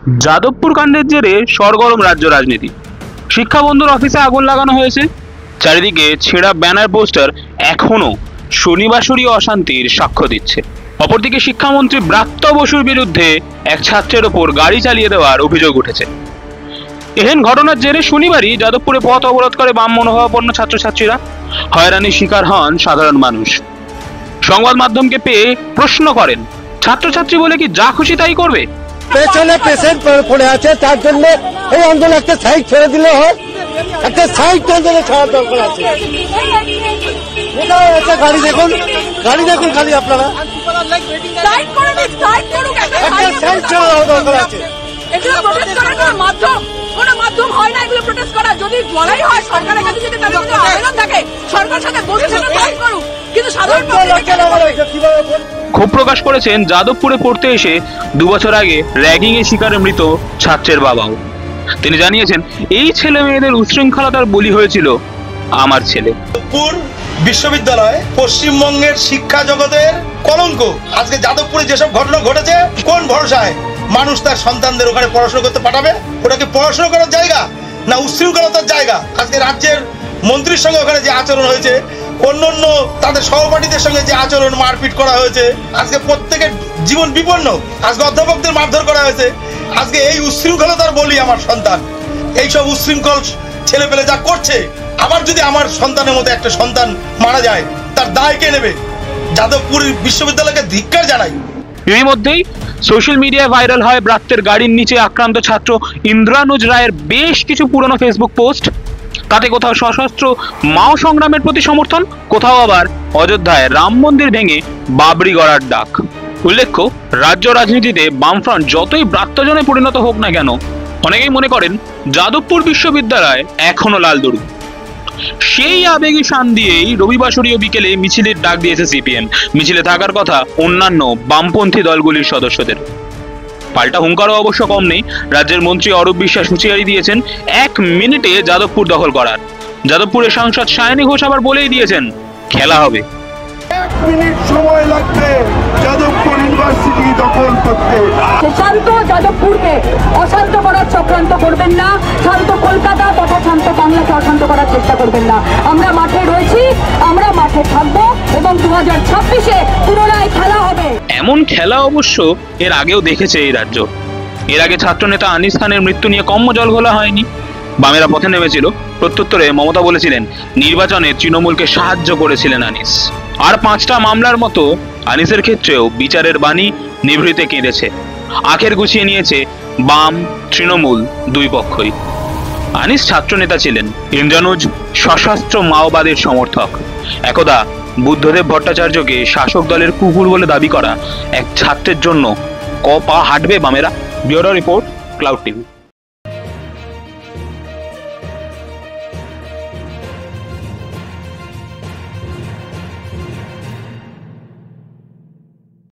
যাদবপুর কাণ্ডের জেরে সরগরম রাজ্য রাজনীতি। শিক্ষা বন্ধুর অফিসে আগুন লাগানো হয়েছে। চারিদিকে ছেঁড়া ব্যানার পোস্টার এখনো শনিবাসরী অশান্তির সাক্ষ্য দিচ্ছে। অপরদিকে শিক্ষামন্ত্রী ব্রাত্য বসুর বিরুদ্ধে এক ছাত্রের ওপর গাড়ি চালিয়ে দেওয়ার অভিযোগ উঠেছে। এহেন ঘটনার জেরে শনিবারই যাদবপুরে পথ অবরোধ করে বাম মনোভাবাপন্ন ছাত্রছাত্রীরা। হয়রানির শিকার হন সাধারণ মানুষ। সংবাদ মাধ্যমকে পেয়ে প্রশ্ন করেন, ছাত্রছাত্রী বলে কি যা খুশি তাই করবে? পেছনে পেশেন্ট পড়ে আছে, তার জন্য এই আন্দোলন একটা সাইড ছেড়ে দিলে হয়। একটা সাইড আন্দোলন ছাড়ার দরকার আছে। গাড়ি দেখুন, গাড়ি দেখুন, খালি আপনারা একটা সাইড ছাড়া দরকার আছে। এগুলো প্রোটেস্ট করার কোনো মাধ্যম হয় না। এগুলো প্রোটেস্ট করা যদি বলাই হয় সরকারের কাছে, যদি তাদের কোনো আবেদন থাকে সরকার সাথে বসে করুক, কিন্তু সাধারণ ক্ষোভ প্রকাশ করেছেন যাদবপুরে পড়তে এসে 2 বছর আগে র্যাগিং এর শিকারে মৃত ছাত্রের বাবাও। তিনি জানিয়েছেন, এই ছেলে মেয়েদের উচ্ছৃঙ্খলতার বলি হয়েছিল আমার ছেলে। যাদবপুর বিশ্ববিদ্যালয় পশ্চিমবঙ্গের শিক্ষা জগতের কলঙ্ক। আজকে যাদবপুরে যেসব ঘটনা ঘটেছে, কোন ভরসায় মানুষ তার সন্তানদের ওখানে পড়াশোনা করতে পাঠাবে? ওটা কি পড়াশোনা করার জায়গা না উচ্ছৃঙ্খলতার জায়গা? আজকে রাজ্যের মন্ত্রীর সঙ্গে ওখানে যে আচরণ হয়েছে, অন্যান্য তাদের সহপাঠীদের সঙ্গে যে আচরণ, মারপিট করা হয়েছে, আজকে প্রত্যেকের জীবন বিপন্ন। আজকে অধ্যাপকদের মারধর করা হয়েছে। আজকে এই উচ্ছৃঙ্খলতার বলি আমার সন্তান। এইসব উচ্ছৃঙ্খল ছেলে পেলে যা করছে, আবার যদি আমার সন্তানের মতো একটা সন্তান মারা যায়, তার দায় কে নেবে? যাদবপুর বিশ্ববিদ্যালয়কে ধিক্কার জানাই। এর মধ্যেই সোশ্যাল মিডিয়ায় ভাইরাল হয় ব্রাত্যের গাড়ির নিচে আক্রান্ত ছাত্র ইন্দ্রানুজ রায়ের বেশ কিছু পুরনো ফেসবুক পোস্ট। তাতে কোথাও সশস্ত্র মাও সংগ্রামের প্রতি সমর্থন, কোথাও আবার অযোধ্যায় রাম মন্দির ভেঙে বাবরি গড়ার ডাক। উল্লেখ্য, রাজ্য রাজনীতিতে বামফ্রন্ট যতই ব্রাত্যজনে পরিণত হোক না কেন, অনেকেই মনে করেন যাদবপুর বিশ্ববিদ্যালয় এখনো লাল দুর্গ। সেই আবেগে শান দিয়েই রবিবাসরীয় বিকেলে মিছিলের ডাক দিয়েছে সিপিএম। মিছিলে থাকার কথা অন্যান্য বামপন্থী দলগুলির সদস্যদের। পাল্টা হুঙ্কারও অবশ্য কম নেই। রাজ্যের মন্ত্রী অরূপ বিশ্বাস হুঁশিয়ারি দিয়েছেন 1 মিনিটে যাদবপুর দখল করার। যাদবপুরের সাংসদ সায়নী ঘোষ আবার বলেই দিয়েছেন, খেলা হবে। 1 মিনিট সময় লাগবে যাদবপুর ইউনিভার্সিটি দখল করতে। শান্ত যাদবপুরকে অশান্ত করার চক্রান্ত করবেন না। শান্ত কলকাতা তথা শান্ত বাংলাকে অশান্ত করার চেষ্টা করবেন না। আমরা মাঠে রয়েছি, আমরা মাঠে থাকবো এবং 2026-এ পুনরায় খেলা হবে। এমন খেলা অবশ্য এর আগেও দেখেছে এই রাজ্য। এর আগে ছাত্রনেতা আনিস খানের মৃত্যু নিয়ে কম জল ঘোলা হয়নি। বামেরা পথে নেমেছিল। প্রত্যুত্তরে মমতা বলেছিলেন, নির্বাচনে তৃণমূলকে সাহায্য করেছিলেন আনিস। আর 5টা মামলার মতো আনিসের ক্ষেত্রেও বিচারের বাণী নিভৃতে কেঁদেছে। আখের গুছিয়ে নিয়েছে বাম তৃণমূল দুই পক্ষই। আনিস ছাত্রনেতা ছিলেন, ইন্দ্রানুজ সশস্ত্র মাওবাদের সমর্থক। একদা বুদ্ধদেব ভট্টাচার্যকে শাসক দলের কুকুর বলে দাবি করা এক ছাত্রের জন্য পা হাঁটবে বামেরা? Bureau report, cloud TV.